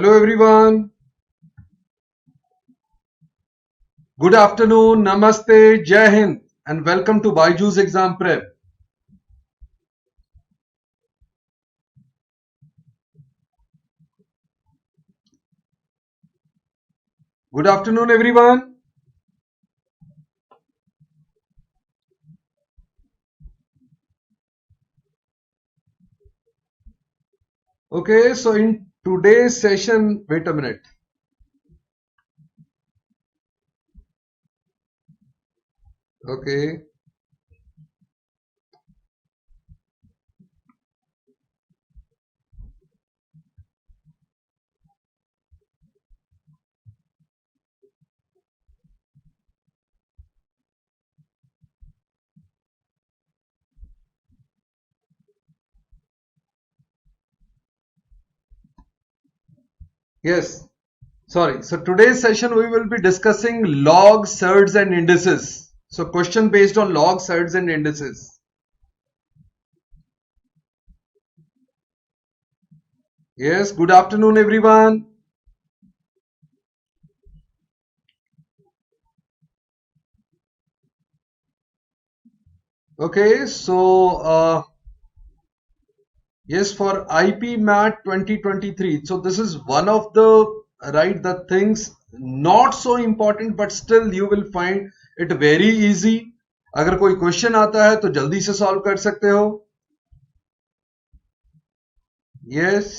Hello everyone. Good afternoon, Namaste, Jai Hind, and welcome to BYJU'S Exam Prep. Good afternoon, everyone. Okay, so in today's session, wait a minute. Okay. Yes. Sorry. So today's session we will be discussing logs, surds, and indices. So question based on logs, surds, and indices. Yes. Good afternoon, everyone. Okay. So yes, for IPMAT 2023. So this is one of the things not so important, but still you will find it very easy. अगर कोई question आता है तो जल्दी से solve कर सकते हो. यस.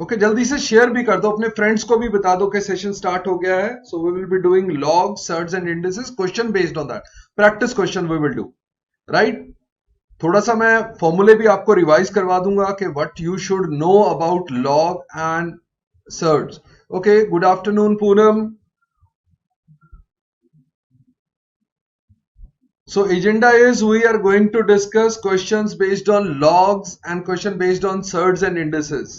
ओके, जल्दी से शेयर भी कर दो, अपने फ्रेंड्स को भी बता दो कि सेशन स्टार्ट हो गया है. So we will be doing log, surds and indices, question based on that. Practice question we will do, right. थोड़ा सा मैं फॉर्मूले भी आपको रिवाइज करवा दूंगा कि what you should know about log and surds. Okay, good afternoon Poonam. So agenda is we are going to discuss questions based on logs and question based on surds and indices.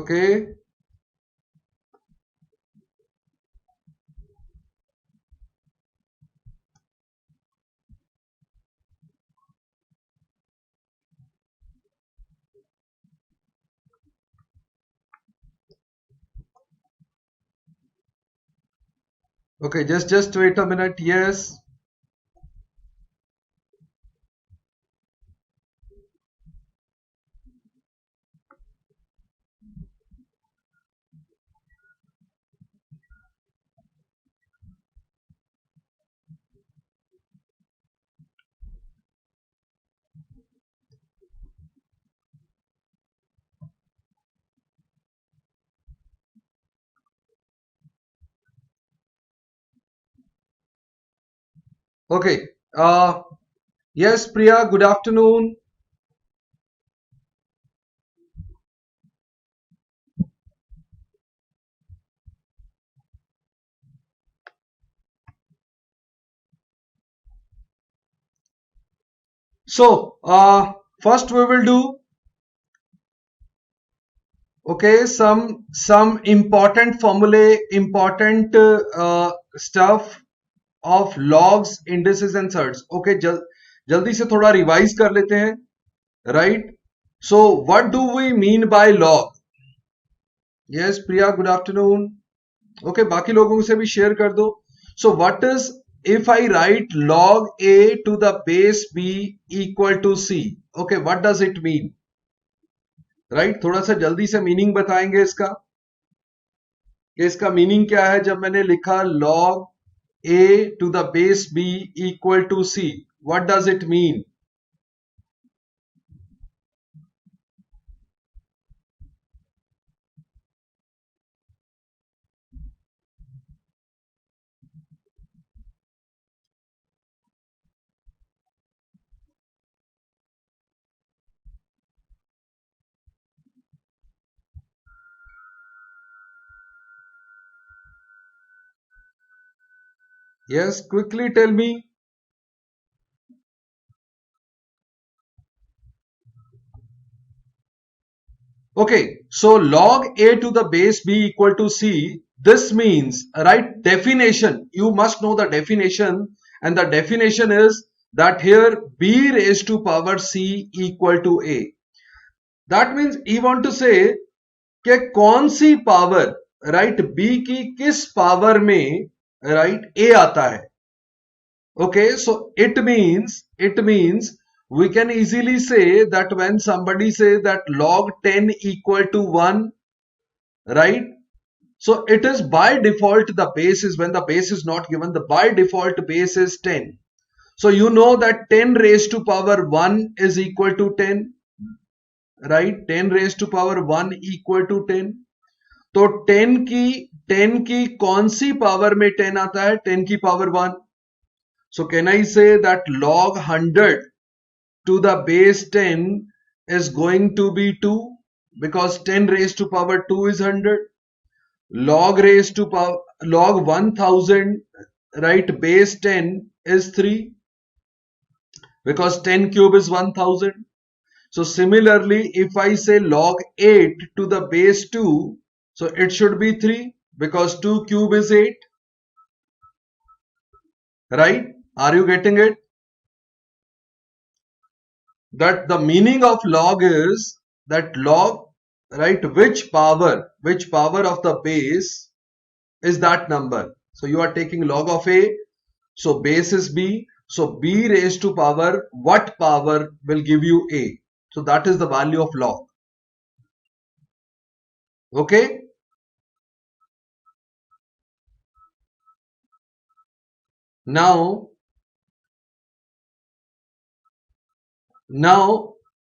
Okay. Okay, just wait a minute. Yes. Okay. Yes, Priya, good afternoon. So, first we will do, okay, some important formulae, important stuff of logs, indices and surds. Okay, जल्दी से थोड़ा revise कर लेते हैं, right? So what do we mean by log? Yes, Priya, good afternoon. Okay, बाकी लोगों से भी शेयर कर दो. So what is, if I write log a to the base b equal to c? Okay, what does it mean? Right? थोड़ा सा जल्दी से मीनिंग बताएंगे इसका, कि इसका मीनिंग क्या है जब मैंने लिखा log a to the base b equal to c. What does it mean? Yes, quickly tell me. Okay, so log a to the base b equal to c. This means, right, definition. You must know the definition. And the definition is that here b raised to power c equal to a. That means he want to say कि कौन सी power right B की किस power में right ए आता है. Okay, so it means we can easily say that when somebody say that log 10 equal to 1, right? So it is by default the base is, when the base is not given, the by default base is 10. So you know that 10 raised to power 1 is equal to 10, right? 10 raised to power 1 equal to 10. तो 10 की कौन सी power में 10 आता है? 10 की power 1. So can I say that log 100 to the base 10 is going to be 2, because 10 raised to power 2 is 100. Log 1000 right base 10 is 3, because 10 cube is 1000. So similarly, if I say log 8 to the base 2, so it should be 3, because 2 cube is 8, right? Are you getting it? That the meaning of log is that log, right, which power of the base is that number. So you are taking log of a, so base is b, so b raised to power what power will give you a. So that is the value of log. Okay. Now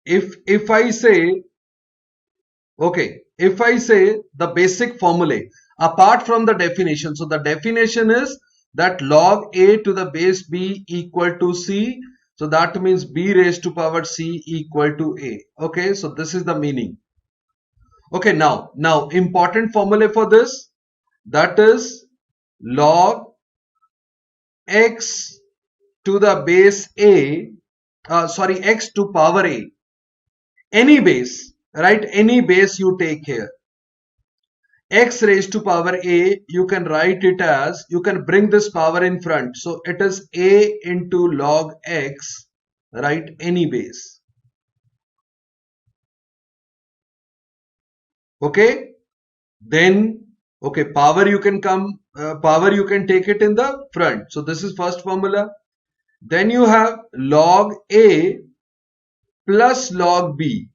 if I say, okay, if I say the basic formulae apart from the definition, so the definition is that log a to the base b equal to c, so that means b raised to power c equal to a. Okay, so this is the meaning. Okay, now important formula for this, that is log x to the base a, x to power a, any base, right? Any base you take here, x raised to power a, you can write it as, you can bring this power in front, so it is a into log x, right? Any base. Okay, then okay, power you can take it in the front, so this is first formula. Then you have log a plus log b.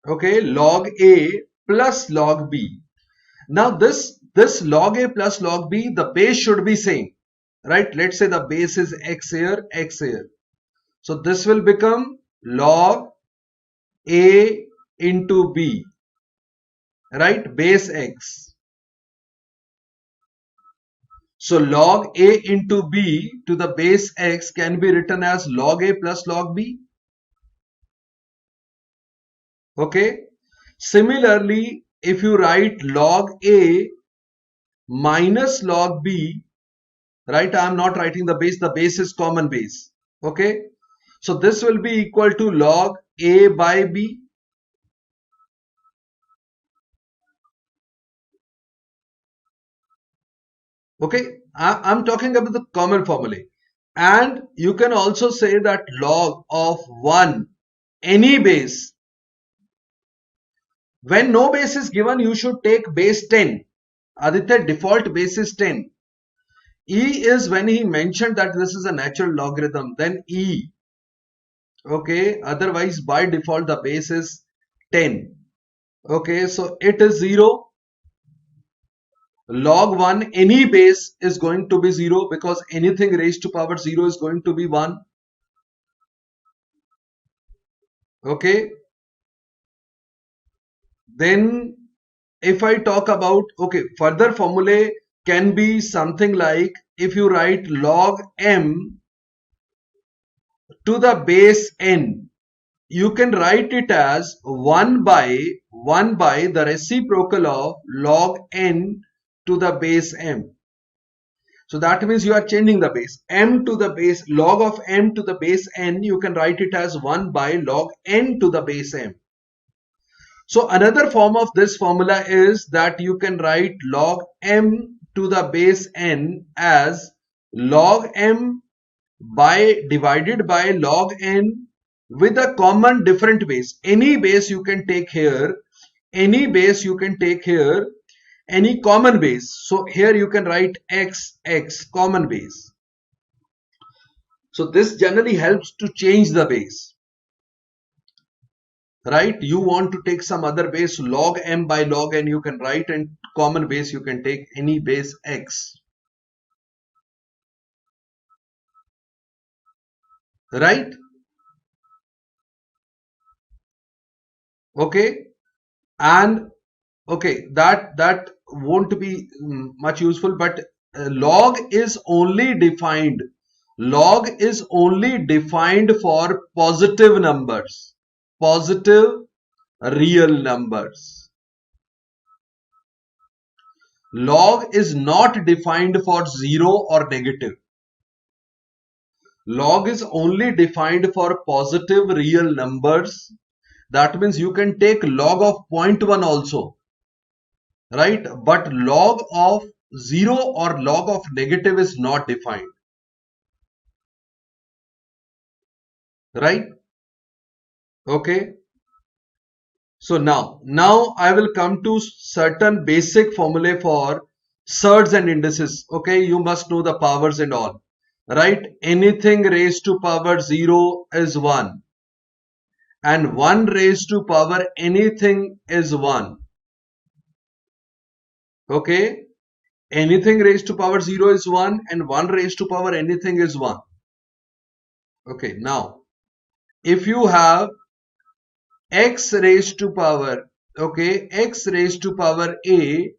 Okay, log a plus log b. Now this log a plus log b, the base should be same, right? Let's say the base is x here, x here. So this will become log a into b, right? Base x. So log a into b to the base x can be written as log a plus log b. Okay. Similarly, if you write log a minus log b, right? I am not writing the base is common base. Okay. So this will be equal to log a by b. Okay, I'm talking about the common formulae. And you can also say that log of 1, any base. When no base is given, you should take base 10. Aditya, default base is 10. E is when he mentioned that this is a natural logarithm, then E. Okay, otherwise by default the base is 10. Okay, so it is 0. Log 1, any base is going to be 0, because anything raised to power 0 is going to be 1. Okay. Then if I talk about, okay, further formulae can be something like, if you write log m to the base n, you can write it as 1 by the reciprocal of log n to the base m. So that means you are changing the base. M to the base, log of m to the base n, you can write it as 1 by log n to the base m. So another form of this formula is that you can write log m to the base n as log m by divided by log n with a common different base. Any base you can take here, any base you can take here, any common base. So here you can write x common base. So this generally helps to change the base, right? You want to take some other base, log m by log n you can write, and common base you can take any base x, right? Okay, and okay, that won't be much useful, but log is only defined, log is only defined for positive numbers, positive real numbers. Log is not defined for 0 or negative. Log is only defined for positive real numbers. That means you can take log of 0.1 also, right? But log of 0 or log of negative is not defined, right? Okay. So now I will come to certain basic formulae for surds and indices. Okay, you must know the powers and all, right? Anything raised to power 0 is 1, and 1 raised to power anything is 1. Okay, anything raised to power 0 is 1, and 1 raised to power anything is 1. Okay, now if you have x raised to power, okay, x raised to power a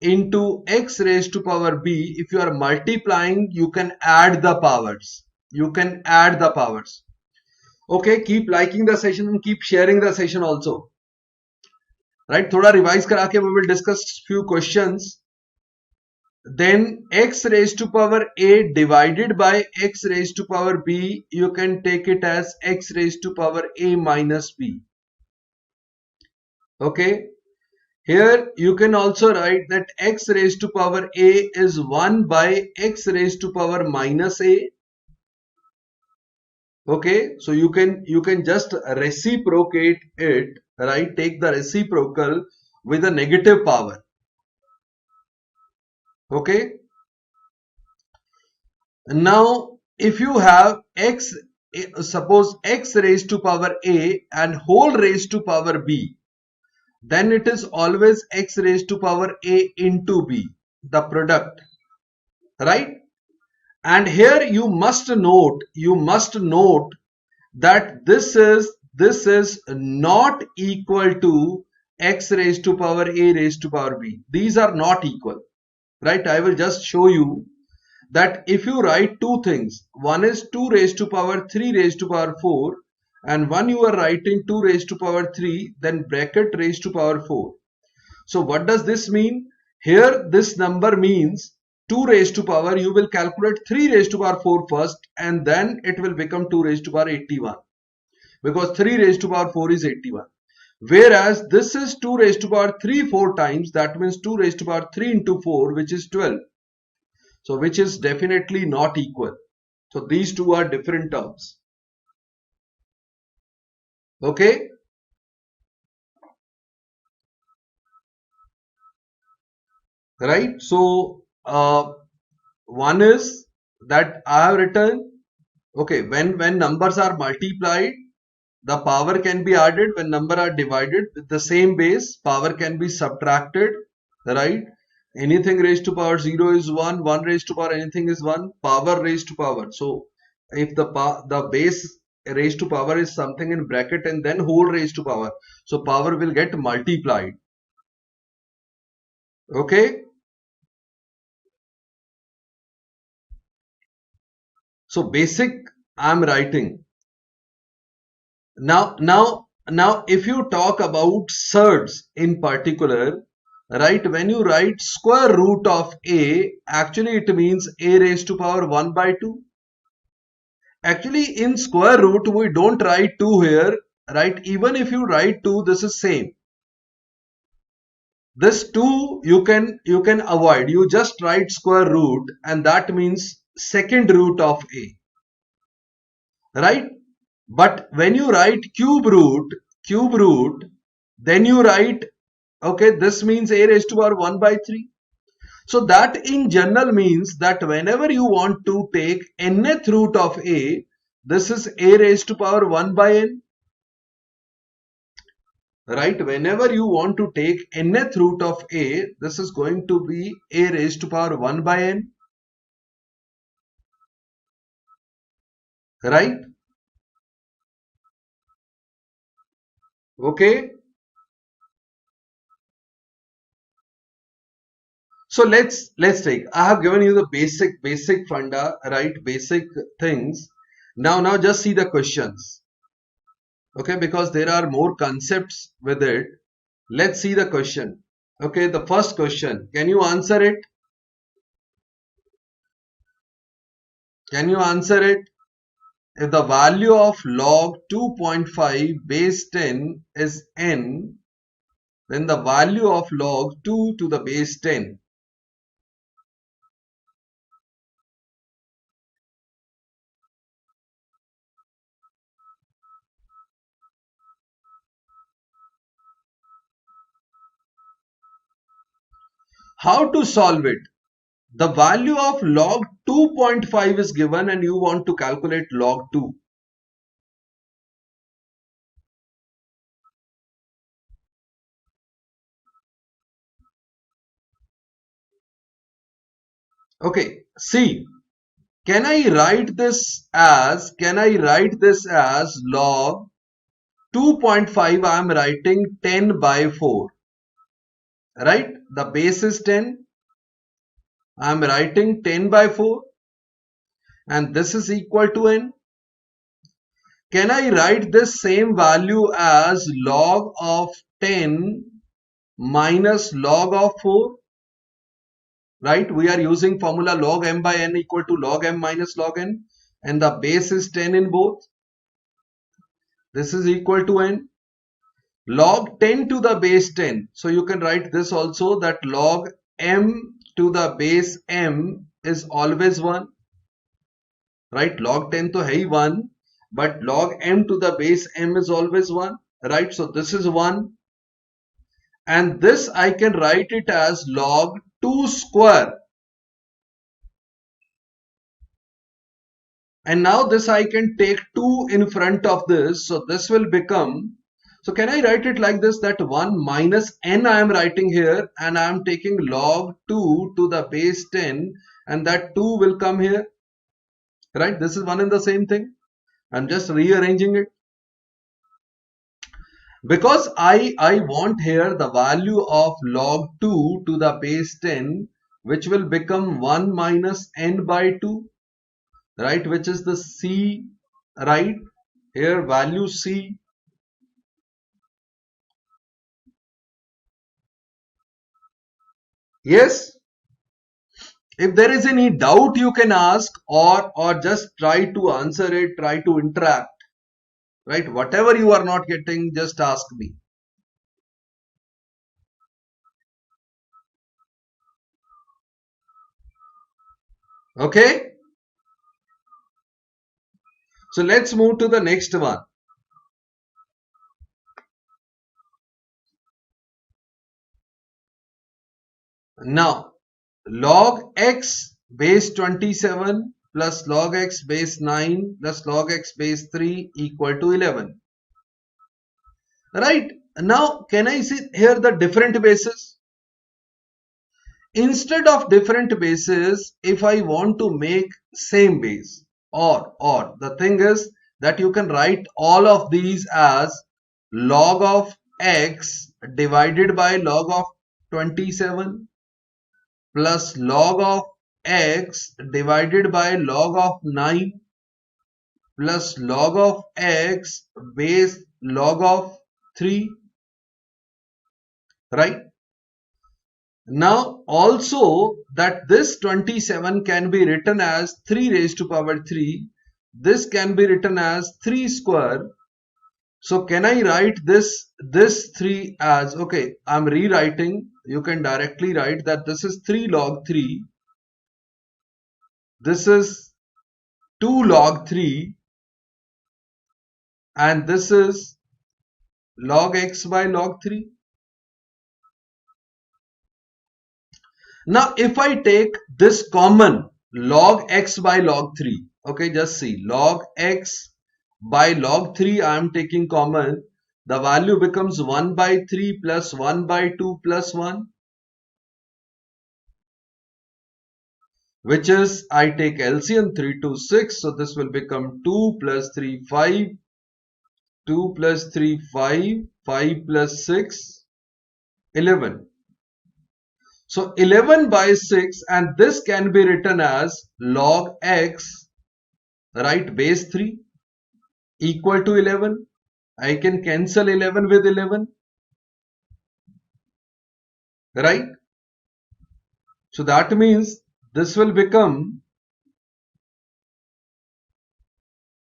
into x raised to power b, if you are multiplying, you can add the powers. You can add the powers. Okay, keep liking the session and keep sharing the session also. Right, thoda revise kara ke we will discuss few questions. Then x raised to power a divided by x raised to power b, you can take it as x raised to power a minus b. Okay, here you can also write that x raised to power a is 1 by x raised to power minus a. Okay, so you can just reciprocate it, right? Take the reciprocal with a negative power. Okay, now if you have x, suppose x raised to power a and whole raised to power b, then it is always x raised to power a into b, the product, right? And here you must note that this is not equal to x raised to power a raised to power b. These are not equal, right? I will just show you that if you write two things, one is 2 raised to power 3 raised to power 4, and one you are writing 2 raised to power 3, then bracket raised to power 4. So what does this mean? Here this number means 2 raised to power, you will calculate 3 raised to power 4 first, and then it will become 2 raised to power 81, because 3 raised to power 4 is 81. Whereas this is 2 raised to power 3 4 times, that means 2 raised to power 3 into 4, which is 12. So which is definitely not equal. So these two are different terms. Okay. Right. So one is that I have written, okay, when numbers are multiplied, the power can be added. When number are divided with the same base, power can be subtracted, right? Anything raised to power 0 is 1, 1 raised to power anything is 1, power raised to power. So if the base raised to power is something in bracket and then whole raised to power, so power will get multiplied. Okay. So basic I'm writing. Now if you talk about surds in particular, right, when you write square root of a, actually it means a raised to power 1 by 2. Actually in square root we don't write 2 here, right? Even if you write 2, this is same. This 2 you can avoid. You just write square root, and that means second root of a, right? But when you write cube root, then you write, okay, this means a raised to power 1 by 3. So that in general means that whenever you want to take nth root of a, this is a raised to power 1 by n, right? Whenever you want to take nth root of a, this is going to be a raised to power 1 by n, right? Okay. So let's take. I have given you the basic funda, right? Basic things. Now just see the questions. Okay, because there are more concepts with it. Let's see the question. Okay, the first question. Can you answer it? Can you answer it? If the value of log 2.5 base 10 is n, then the value of log 2 to the base 10. How to solve it? The value of log 2.5 is given and you want to calculate log 2. Okay, see, can I write this as log 2.5? I am writing 10 by 4, right? The base is 10. I am writing 10 by 4 and this is equal to n. Can I write this same value as log of 10 minus log of 4? Right? We are using formula log m by n equal to log m minus log n, and the base is 10 in both. This is equal to n. Log 10 to the base 10. So you can write this also, that log m to the base m is always 1. Right? Log 10 to hai 1, but log m to the base m is always 1. Right? So this is 1. And this I can write it as log 2 square. And now this I can take 2 in front of this. So this will become, so can I write it like this, that 1 minus n I am writing here, and I am taking log 2 to the base 10, and that 2 will come here. Right? This is one and the same thing. I'm just rearranging it. Because I want here the value of log 2 to the base 10, which will become 1 minus n by 2, right, which is the c, right, here value c. Yes, if there is any doubt you can ask, or just try to answer it, try to interact, right? Whatever you are not getting, just ask me. Okay, so let's move to the next one. Now log x base 27 plus log x base 9 plus log x base 3 equal to 11. Right? Now can I see here the different bases? Instead of different bases, if I want to make same base, or the thing is that you can write all of these as log of x divided by log of 27 plus log of x divided by log of 9 plus log of x base log of 3, right? Now also that this 27 can be written as 3 raised to power 3. This can be written as 3 square. So can I write this 3 as, okay, I'm rewriting. You can directly write that this is 3 log 3 this is 2 log 3 and this is log x by log 3. Now if I take this common log x by log 3, okay, just see log x by log 3 I am taking common, the value becomes 1 by 3 plus 1 by 2 plus 1, which is I take LCM 3 to 6, so this will become 2 plus 3 5, 2 plus 3 5, 5 plus 6 11. So 11 by 6, and this can be written as log x, right, base 3 equal to 11. I can cancel 11 with 11, right? So that means this will become,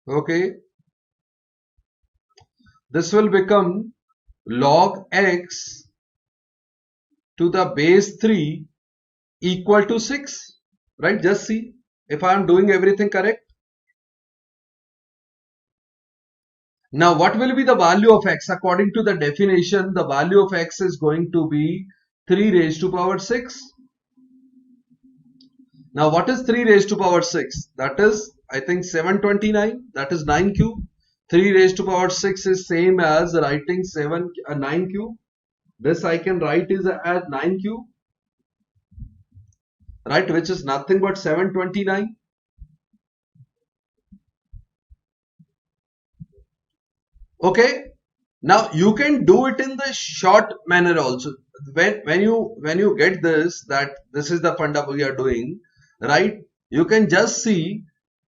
okay, this will become log x to the base 3 equal to 6, right? Just see if I am doing everything correct. Now what will be the value of x? According to the definition, the value of x is going to be 3 raised to power 6. Now what is 3 raised to power 6? That is, I think, 729. That is 9 cube. 3 raised to power 6 is same as writing 9 cube. This I can write is as 9 cube, right, which is nothing but 729. Okay, now you can do it in the short manner also. When you get this, that this is the funda we are doing, right, you can just see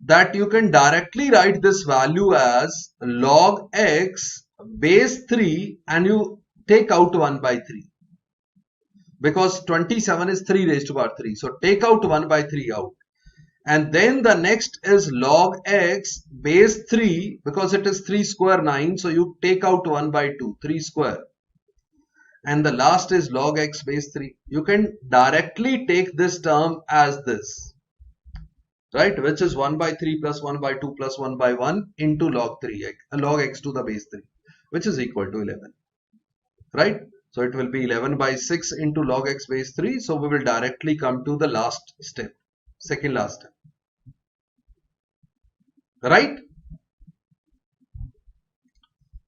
that you can directly write this value as log x base 3 and you take out 1 by 3, because 27 is 3 raised to power 3. So take out 1 by 3 out. And then the next is log x base 3, because it is 3 square 9. So you take out 1 by 2, 3 square. And the last is log x base 3. You can directly take this term as this, right, which is 1 by 3 plus 1 by 2 plus 1 by 1 into log 3, log x to the base 3, which is equal to 11, right? So it will be 11 by 6 into log x base 3. So we will directly come to the last step, second last step, right?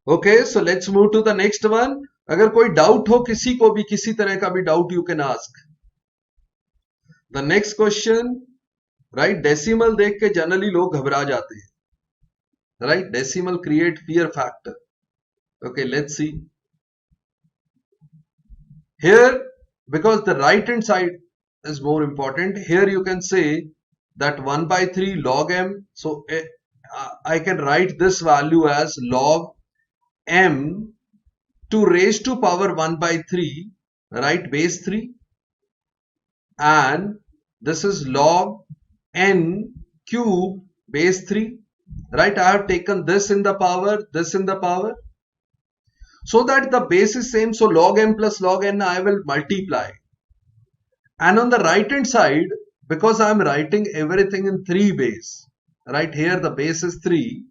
Okay, so let's move to the next one. अगर कोई doubt हो किसी को भी, किसी तरह का भी doubt, you can ask. The next question, right? Decimal देख के जनरली लोग घबरा जाते हैं, right? Decimal create fear factor. Okay, let's see. Here, because the right hand side is more important, here you can say that 1 by 3 log m. So I can write this value as log m to raise to power 1 by 3, right, base 3, and this is log n cube base 3, right? I have taken this in the power, this in the power, so that the base is same. So log m plus log n I will multiply, and on the right hand side, because I am writing everything in 3 base, right, here the base is 3,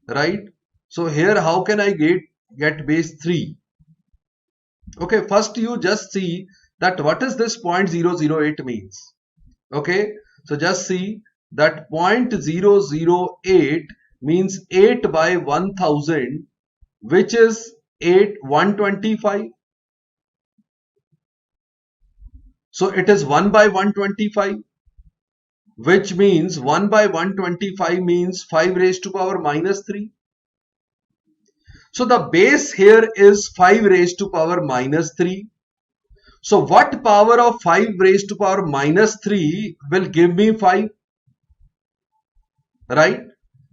right? So here how can I get base 3? Okay, first you just see that what is this 0.008 means. Okay, so just see that 0.008 means 8 by 1000, which is 125. So it is 1 by 125, which means 1 by 125 means 5 raised to power minus 3. So the base here is 5 raised to power minus 3. So what power of 5 raised to power minus 3 will give me 5? Right?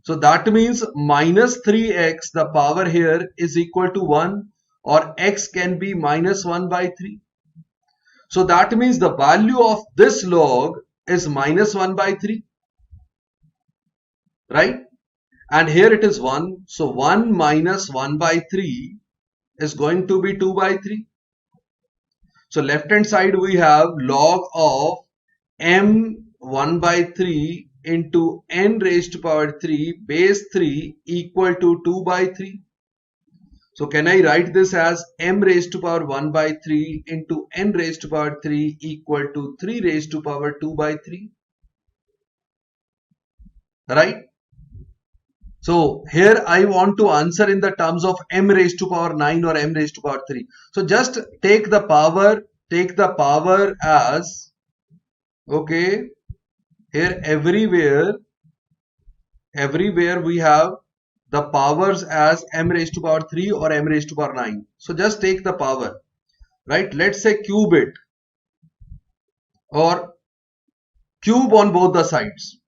So that means minus 3x, the power here is equal to 1, or x can be minus 1 by 3. So that means the value of this log is minus 1 by 3. Right? And here it is 1. So 1 minus 1 by 3 is going to be 2 by 3. So left hand side we have log of m 1 by 3 into n raised to power 3 base 3 equal to 2 by 3. So can I write this as m raised to power 1 by 3 into n raised to power 3 equal to 3 raised to power 2 by 3? Right? So here I want to answer in the terms of m raised to power 9 or m raised to power 3. So just take the power as, okay, here everywhere we have the powers as m raised to power 3 or m raised to power 9. So just take the power, right? Let's say cube it or cube on both the sides,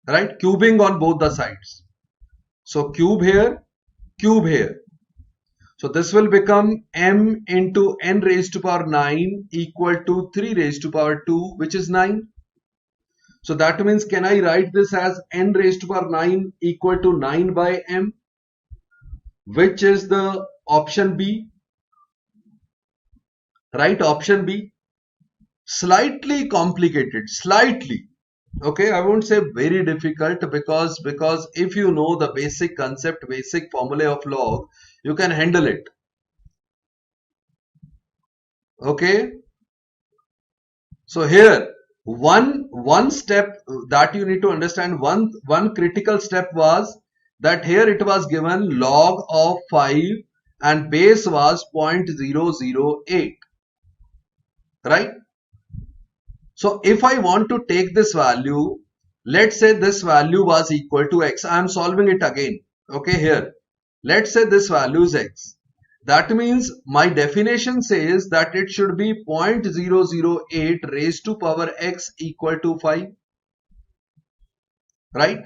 right? Cubing on both the sides. So cube here, cube here. So this will become m into n raised to power 9 equal to 3 raised to power 2, which is 9. So that means, can I write this as n raised to power 9 equal to 9 by m, which is the option B, right? Option B. Slightly complicated, slightly. Okay, I won't say very difficult, because if you know the basic concept, basic formula of log, you can handle it. Okay. So here one step that you need to understand, one critical step was that here it was given log of 5 and base was 0.008, right? So if I want to take this value, let's say this value was equal to x. I am solving it again. Okay, here let's say this value is x. That means my definition says that it should be 0.008 raised to power x equal to 5, right?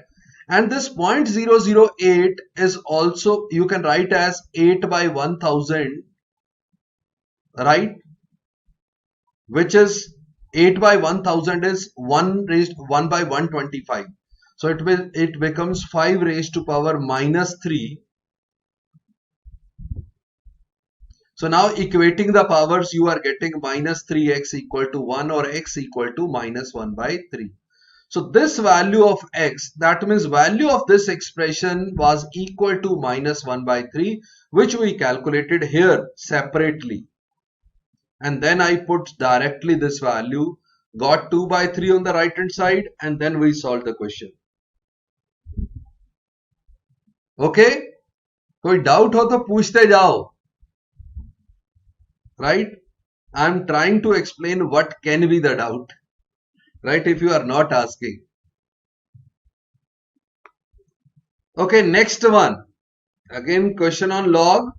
And this 0.008 is also, you can write as 8 by 1000, right? Which is 8 by 1000 is 1 by 125. So it becomes 5 raised to power minus 3. So now equating the powers, you are getting minus 3x equal to 1 or x equal to minus 1 by 3. So this value of x, that means value of this expression was equal to minus 1 by 3, which we calculated here separately. And then I put directly this value, got 2 by 3 on the right hand side, and then we solved the question. Okay? कोई doubt हो तो पूछते जाओ. Right? I'm trying to explain what can be the doubt, right? If you are not asking. Okay, next one. Again, question on log.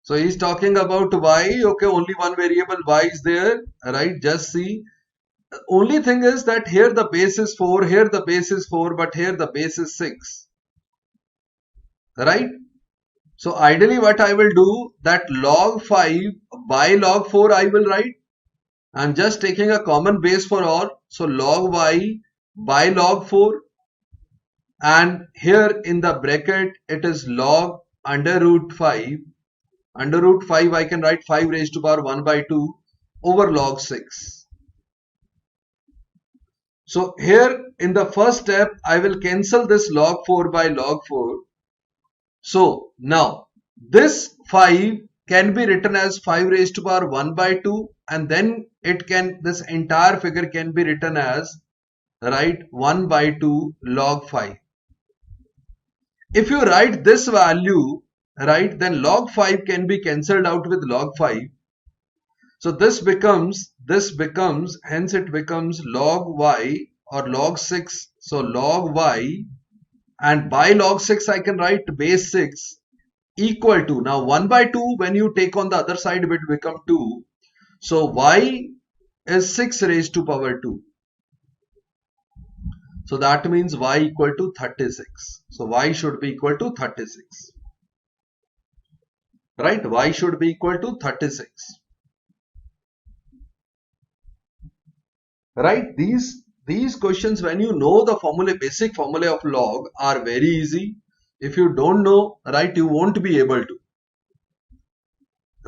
So he's talking about y. Okay, only one variable y is there, right? Just see. The only thing is that here the base is 4, here the base is 4, but here the base is 6, right? So ideally what I will do, that log 5 by log 4 I will write. I'm just taking a common base for all. So log y by log 4, and here in the bracket it is log under root 5. Under root 5 I can write 5 raised to power 1 by 2 over log 6. So here in the first step I will cancel this log 4 by log 4. So now this 5 can be written as 5 raised to power 1 by 2, and then this entire figure can be written as, right, 1 by 2 log 5. If you write this value, right, then log 5 can be cancelled out with log 5. So this becomes, hence it becomes log y or log 6. So log y, and by log 6 I can write base 6 equal to, now 1 by 2 when you take on the other side it will become 2. So y is 6 raised to power 2. So that means y equal to 36. So y should be equal to 36. Right? Y should be equal to 36. Right? These questions, when you know the formula, basic formula of log, are very easy. If you don't know, right, you won't be able to.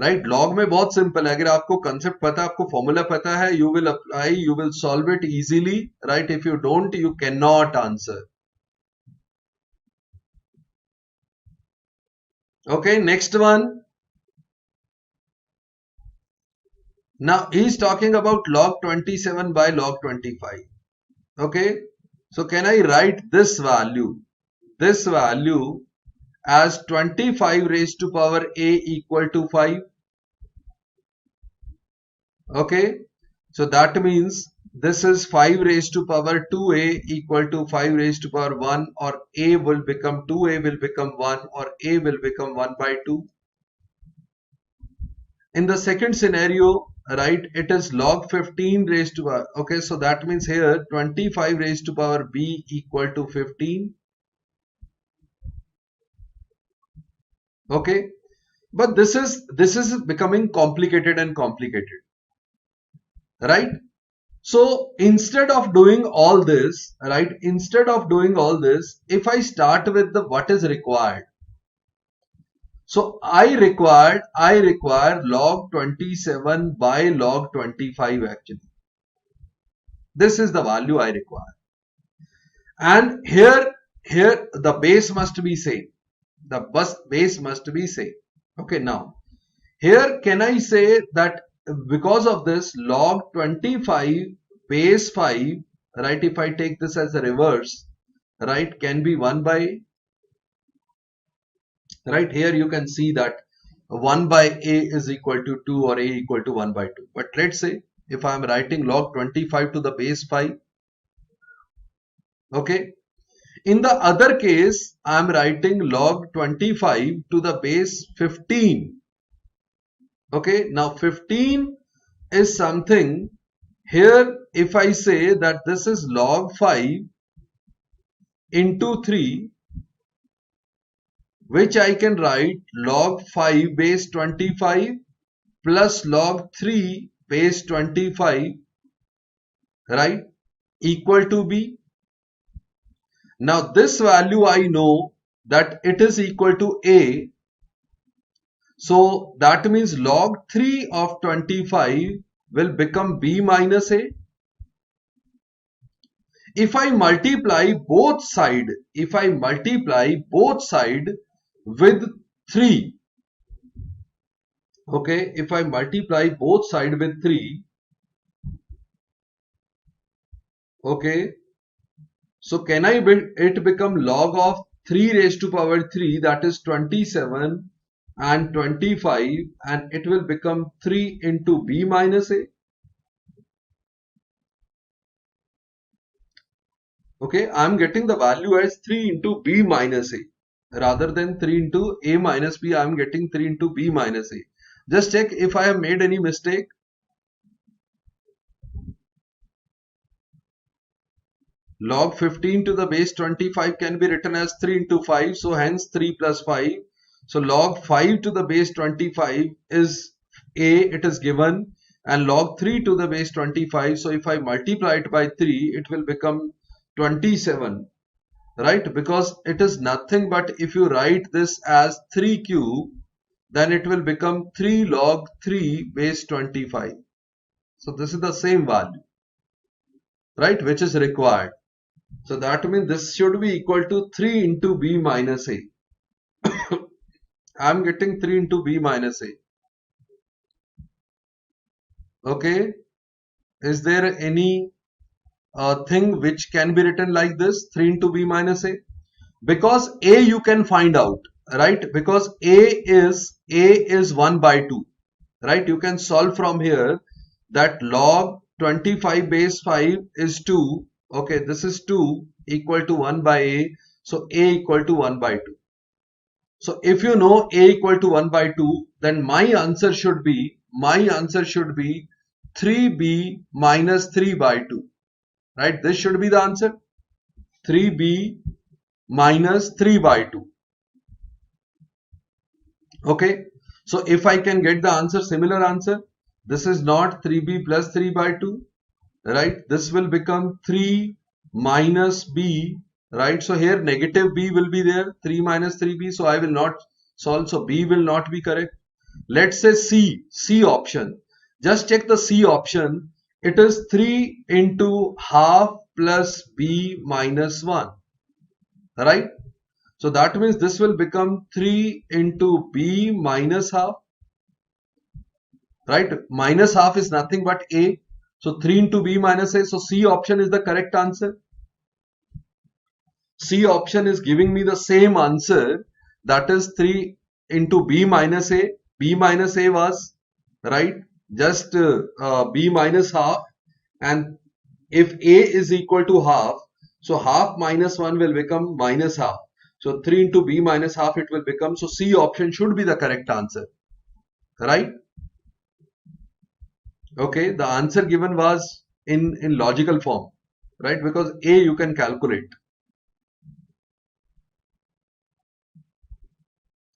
Right log में बहुत simple है, अगर आपको concept पता है, आपको formula पता है, you will apply, you will solve it easily, right. If you don't, you can not answer. Okay, next one. Now he is talking about log 27 by log 25. Okay, so can I write this value as 25 raised to power a equal to 5? Okay, so that means this is 5 raised to power 2a equal to 5 raised to power 1, or a will become 2a will become 1, or a will become 1 by 2. In the second scenario, right, it is log 15 raised to power, okay, so that means here 25 raised to power b equal to 15. Okay, but this is becoming complicated and complicated, right? So instead of doing all this, right, instead of doing all this, if I start with the what is required, so I require log 27 by log 25 actually. This is the value I require. And here the base must be same. The base must be same. Okay, now here can I say that because of this log 25 base 5, right, if I take this as a reverse, right, can be 1 by, right, here you can see that 1 by a is equal to 2 or a equal to 1 by 2. But let's say if I am writing log 25 to the base 5, okay, in the other case I am writing log 25 to the base 15. Okay, now 15 is something, here if I say that this is log 5 into 3, which I can write log 5 base 25 plus log 3 base 25, right, equal to b. Now this value I know that it is equal to a, so that means log 3 of 25 will become b minus a. If I multiply both sides, with 3, okay, if I multiply both sides with 3, okay, so can I it become log of 3 raised to power 3, that is 27 and 25, and it will become 3 into b minus a. Okay, I am getting the value as 3 into b minus a. Rather than 3 into a minus b, I am getting 3 into b minus a. Just check if I have made any mistake. Log 15 to the base 25 can be written as 3 into 5, so hence 3 plus 5. So log 5 to the base 25 is a, it is given, and log 3 to the base 25, so if I multiply it by 3, it will become 27, right, because it is nothing but if you write this as 3 cube, then it will become 3 log 3 base 25. So this is the same value, right, which is required. So that means this should be equal to 3 into b minus a. I am getting 3 into b minus a. Okay, is there any thing which can be written like this, 3 into b minus a? Because a you can find out, right, because a is 1 by 2, right, you can solve from here that log 25 base 5 is 2, okay, this is 2 equal to 1 by a, so a equal to 1 by 2. So if you know a equal to 1 by 2, then my answer should be 3b minus 3 by 2, right, this should be the answer, 3b minus 3 by 2. Okay, so if I can get the answer, similar answer, this is not 3b plus 3 by 2, right, this will become 3 minus b, right, so here negative b will be there, 3 minus 3b, so I will not solve, so b will not be correct. let's say C option. Just check the C option. It is 3 into half plus B minus 1. Right? So that means this will become 3 into B minus half. Right? Minus half is nothing but A. So 3 into B minus A. So C option is the correct answer. C option is giving me the same answer, that is 3 into B minus A. B minus A was, right, just B minus half, and if A is equal to half, so half minus 1 will become minus half. So 3 into B minus half it will become, so C option should be the correct answer, right? Okay, the answer given was in logical form, right, because A you can calculate.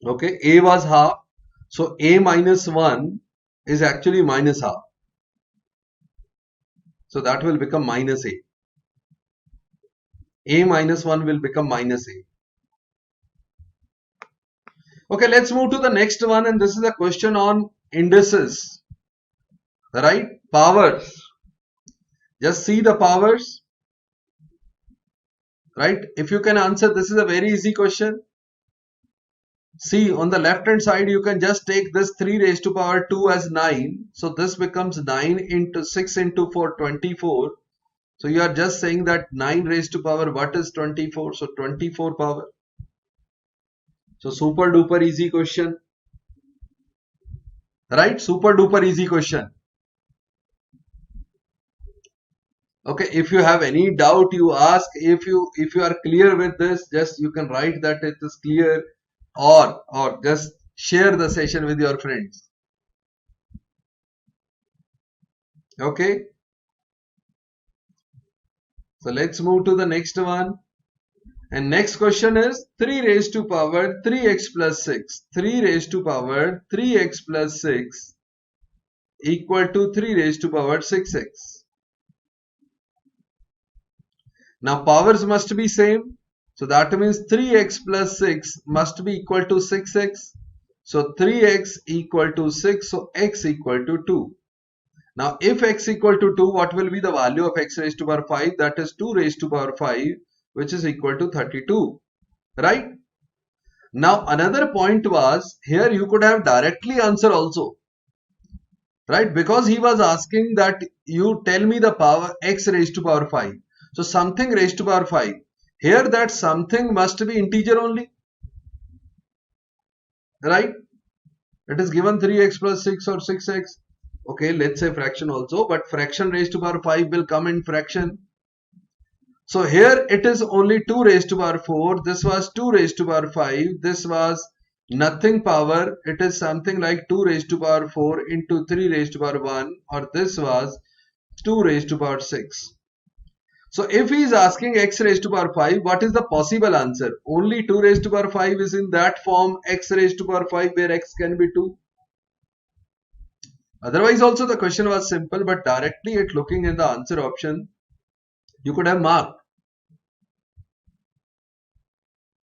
Okay, A was half, so A minus 1 is actually minus half. So that will become minus A. A minus 1 will become minus A. Okay, let's move to the next one, and this is a question on indices, right? Powers. Just see the powers, right? If you can answer, this is a very easy question. See, on the left hand side, you can just take this 3 raised to power 2 as 9. So this becomes 9 into 6 into 4, 24. So you are just saying that 9 raised to power what is 24? So 24 power. So super duper easy question. Right? Super duper easy question. Okay, if you have any doubt, you ask. If you are clear with this, just you can write that it is clear, or just share the session with your friends. Okay. So let's move to the next one. And next question is 3 raised to power 3x plus 6. 3 raised to power 3x plus 6 equal to 3 raised to power 6x. Now powers must be same. So that means 3x plus 6 must be equal to 6x. So 3x equal to 6. So x equal to 2. Now if x equal to 2, what will be the value of x raised to power 5? That is 2 raised to power 5, which is equal to 32. Right? Now another point was, here you could have directly answer also. Right? Because he was asking that you tell me the power x raised to power 5. So something raised to power 5. Here that something must be integer only. Right? It is given 3x plus 6 or 6x. Okay, let's say fraction also, but fraction raised to power 5 will come in fraction. So here it is only 2 raised to power 4. This was 2 raised to power 5. This was nothing power. It is something like 2 raised to power 4 into 3 raised to power 1, or this was 2 raised to power 6. So if he is asking x raised to power 5, what is the possible answer? Only 2 raised to power 5 is in that form, x raised to power 5, where x can be 2. Otherwise also the question was simple, but directly at looking in the answer option, you could have marked.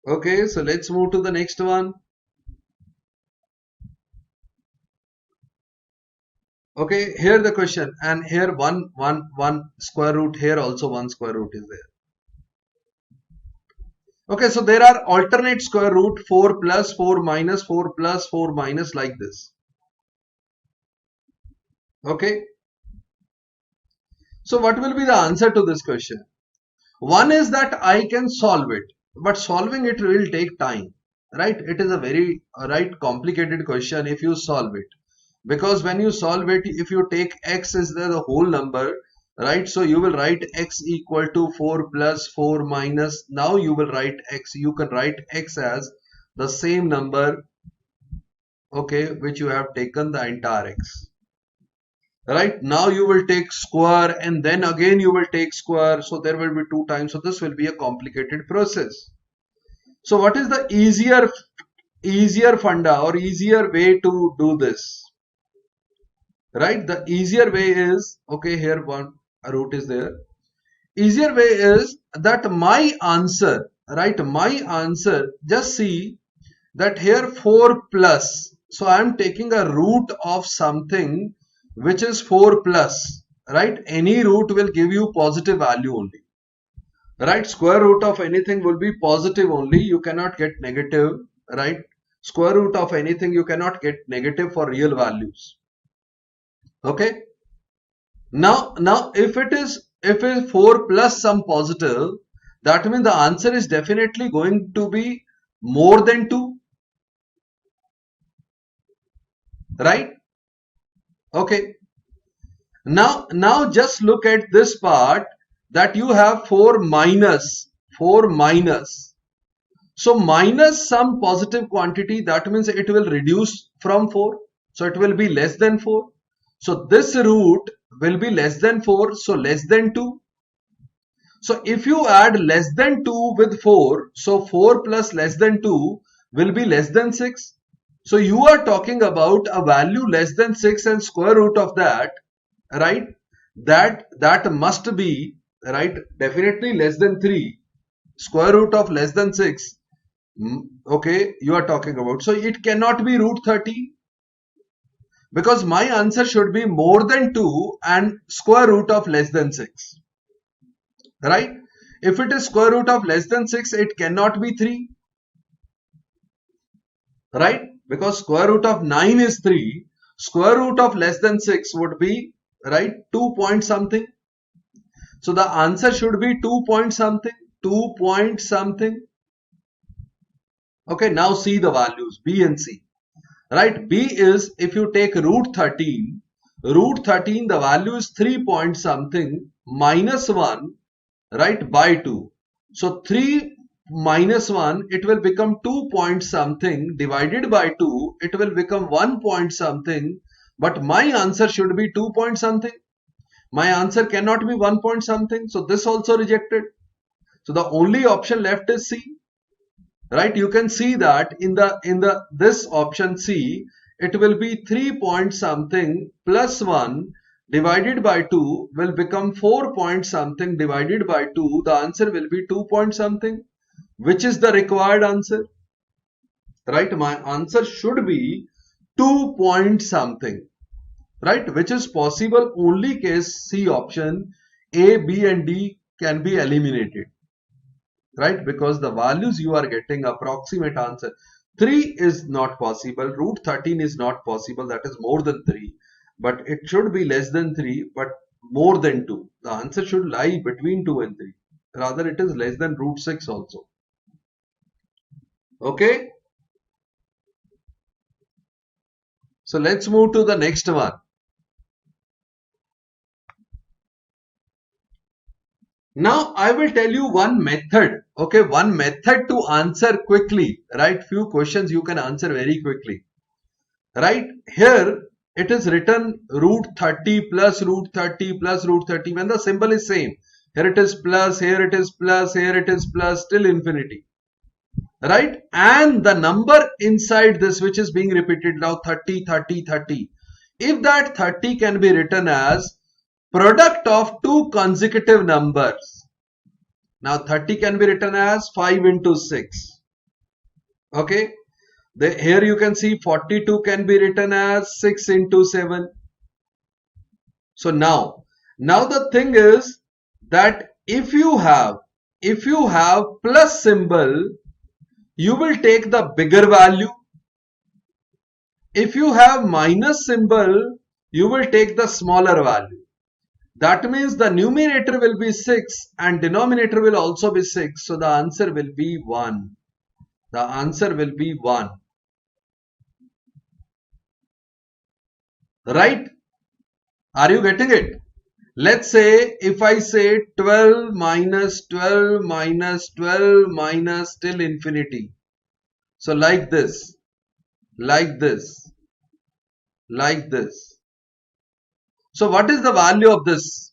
Okay, so let's move to the next one. Okay, here the question, and here one square root, here also one square root is there. Okay, so there are alternate square root, 4 plus 4 minus 4 plus 4 minus, like this. Okay. So what will be the answer to this question? One is that I can solve it, but solving it will take time, right? It is a very complicated question if you solve it, because when you solve it, if you take x is the whole number, right? So you will write x equal to 4 plus 4 minus, now you will write x, you can write x as the same number, okay, which you have taken the entire x. Right, now you will take square and then again you will take square, so there will be 2 times, so this will be a complicated process. So what is the easier funda or easier way to do this? Right, the easier way is, okay, here one root is there. Easier way is that my answer, right, my answer, just see that here 4 plus, So I am taking a root of something which is 4 plus, right? Any root will give you positive value only, right? Square root of anything will be positive only. You cannot get negative, right? Square root of anything you cannot get negative for real values. Okay. Now if it is 4 plus some positive, that means the answer is definitely going to be more than 2, right? Okay. Now just look at this part, that you have 4 minus 4 minus. So minus some positive quantity, that means it will reduce from 4. So it will be less than 4. So this root will be less than 4. So less than 2. So if you add less than 2 with 4, so 4 plus less than 2 will be less than 6. So you are talking about a value less than 6 and square root of that, right? That must be, right, definitely less than 3. Square root of less than 6. Okay, you are talking about. So it cannot be root 30, because my answer should be more than 2 and square root of less than 6. Right? If it is square root of less than 6, it cannot be 3. Right? Because square root of 9 is 3. Square root of less than 6 would be, right, 2 point something. So the answer should be 2 point something. 2 point something. Okay, now see the values B and C. Right? B is, if you take root 13, the value is 3 point something minus 1, right, by 2. So 3 minus 1, it will become 2 point something, divided by 2, it will become 1 point something, but my answer should be 2 point something. My answer cannot be 1 point something, so this also rejected. So the only option left is C. Right? You can see that in this option C, it will be 3 point something plus 1 divided by 2 will become 4 point something divided by 2. The answer will be 2 point something, which is the required answer. Right? My answer should be 2 point something. Right? Which is possible only case C option, A, B and D can be eliminated. Right? Because the values you are getting approximate answer. 3 is not possible. Root 13 is not possible. That is more than 3. But it should be less than 3, but more than 2. The answer should lie between 2 and 3. Rather, it is less than root 6 also. Okay? So let's move to the next one. Now I will tell you one method, okay, one method to answer quickly, right? Few questions you can answer very quickly, right? Here it is written root 30 plus root 30 plus root 30 when the symbol is same. Here it is plus, here it is plus, here it is plus till infinity, right? And the number inside this which is being repeated now 30, 30, 30. If that 30 can be written as product of two consecutive numbers. Now 30 can be written as 5 into 6. Okay. Here you can see 42 can be written as 6 into 7. So now the thing is that if you have plus symbol, you will take the bigger value. If you have minus symbol, you will take the smaller value. That means the numerator will be 6 and denominator will also be 6. So the answer will be 1. The answer will be 1. Right? Are you getting it? Let's say if I say 12 minus 12 minus 12 minus till infinity. So like this, like this, like this. So what is the value of this?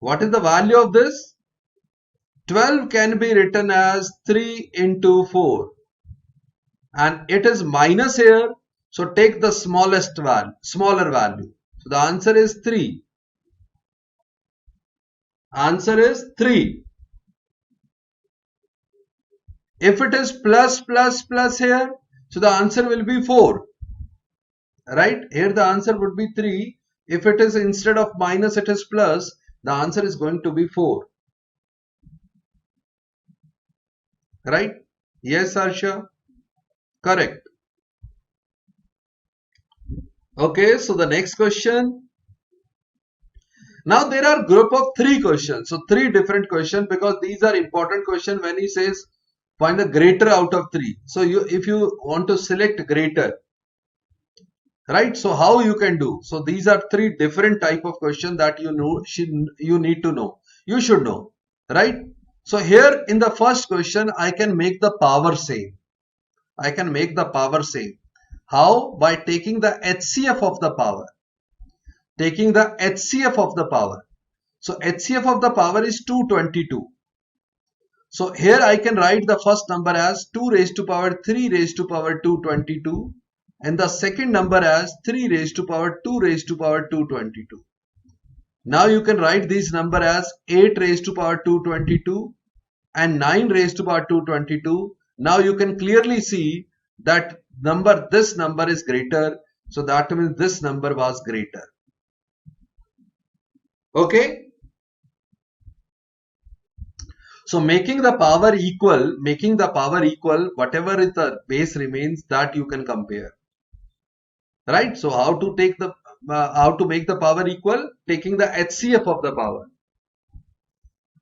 What is the value of this? 12 can be written as 3 into 4. And it is minus here. So take the smallest value, smaller value. So the answer is 3. Answer is 3. If it is plus plus plus here, So the answer will be 4. Right? Here the answer would be 3. If it is instead of minus, it is plus, the answer is going to be 4. Right? Yes, Arsha? Correct. Okay, so the next question. Now there are group of 3 questions. So 3 different questions, because these are important questions when he says find the greater out of 3. So if you want to select greater, right? So how you can do? So these are 3 different type of questions that you need to know. You should know, right? So here in the first question, I can make the power same. I can make the power same. How? By taking the HCF of the power. Taking the HCF of the power. So HCF of the power is 222. So here I can write the first number as 2 raised to power 3 raised to power 222, and the second number as 3 raised to power 2 raised to power 222. Now you can write this number as 8 raised to power 222 and 9 raised to power 222. Now you can clearly see that this number is greater. So that means this number was greater. Okay. So making the power equal, whatever is the base remains, that you can compare. Right? So how to make the power equal? Taking the HCF of the power.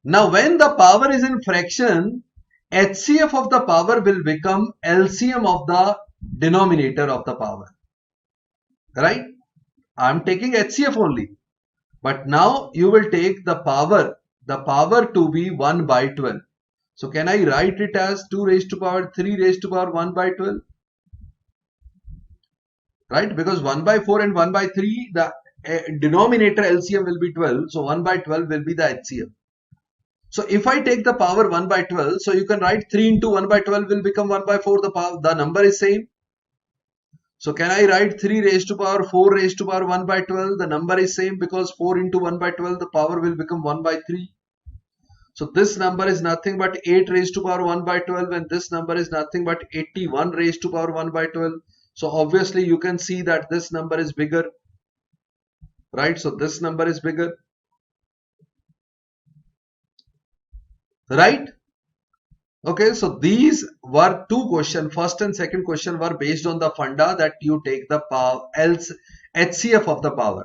Now when the power is in fraction, HCF of the power will become LCM of the denominator of the power. Right? I am taking HCF only. But now you will take the power to be 1 by 12. So can I write it as 2 raised to power 3 raised to power 1 by 12? Right? Because 1 by 4 and 1 by 3, the denominator LCM will be 12. So 1 by 12 will be the HCF. So if I take the power 1 by 12, so you can write 3 into 1 by 12 will become 1 by 4. The number is same. So can I write 3 raised to power 4 raised to power 1 by 12? The number is same, because 4 into 1 by 12, the power will become 1 by 3. So this number is nothing but 8 raised to power 1 by 12, and this number is nothing but 81 raised to power 1 by 12. So obviously you can see that this number is bigger. Right? So this number is bigger. Right? Okay, so these were 2 questions. First and second question were based on the funda that you take the power, else HCF of the power.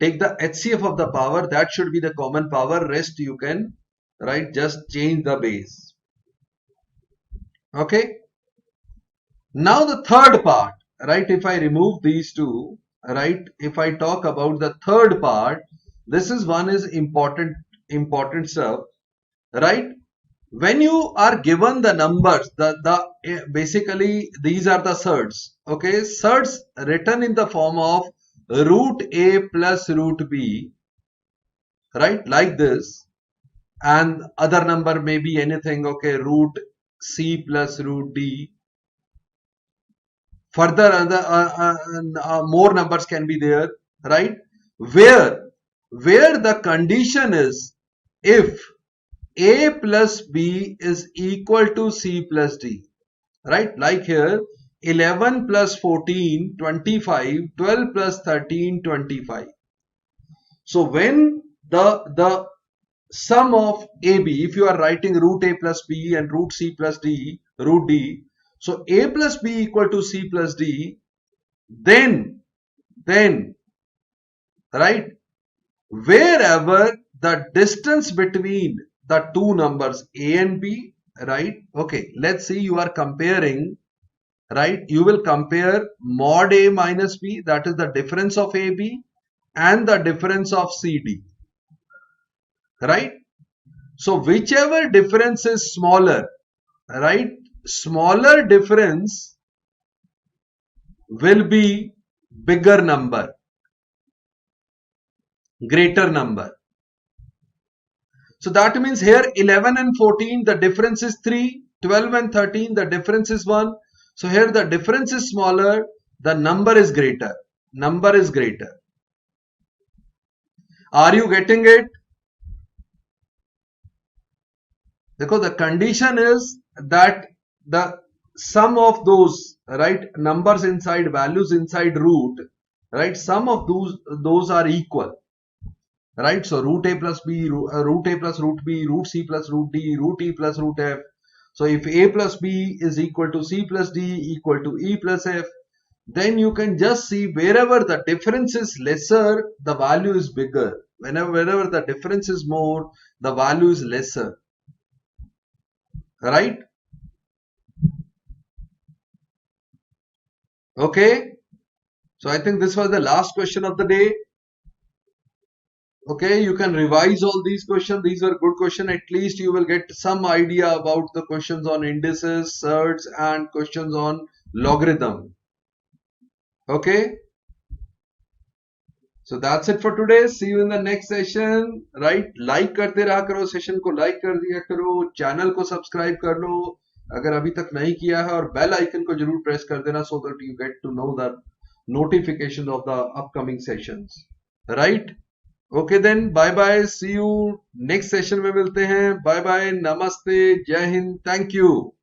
Take the HCF of the power, that should be the common power. Rest you can, right, just change the base. Okay. Now the third part, right, if I remove these two, right, if I talk about the third part, this is one is important stuff, right? When you are given the numbers, basically these are the surds. Okay, surds written in the form of root a plus root b, right, like this, and other number may be anything. Okay, root c plus root d. Further, more numbers can be there, right? Where the condition is if a plus b is equal to c plus d, right? Like here, 11 plus 14, 25, 12 plus 13, 25. So when the sum of AB, if you are writing root a plus b and root c plus d, root d, so a plus b equal to c plus d, then, right, wherever the distance between the two numbers a and b, right, okay, let's see, you are comparing, right, you will compare mod a minus b, that is the difference of ab, and the difference of cd, right? So whichever difference is smaller, right, smaller difference will be bigger number, greater number. So that means here 11 and 14, the difference is 3, 12 and 13, the difference is 1. So here the difference is smaller, the number is greater. Number is greater. Are you getting it? Because the condition is that sum of those, right, numbers inside, values inside root, right, sum of those are equal, right? So root a plus b, root a plus root b, root c plus root d, root e plus root f. So if a plus b is equal to c plus d equal to e plus f, then you can just see wherever the difference is lesser, the value is bigger. Wherever the difference is more, the value is lesser, right? Okay. So I think this was the last question of the day. Okay, you can revise all these questions. These were good questions. At least you will get some idea about the questions on indices, surds, and questions on logarithm. Okay, so that's it for today. See you in the next session. Right? Like करते रहा करो, session को like कर दिया करो, channel को subscribe कर लो अगर अभी तक नहीं किया है, और बेल आइकन को जरूर प्रेस कर देना, so that you get to know the notification of the upcoming sessions. Right? Okay then, bye bye, see you next session में मिलते हैं. बाय बाय, नमस्ते, जय हिंद, थैंक यू.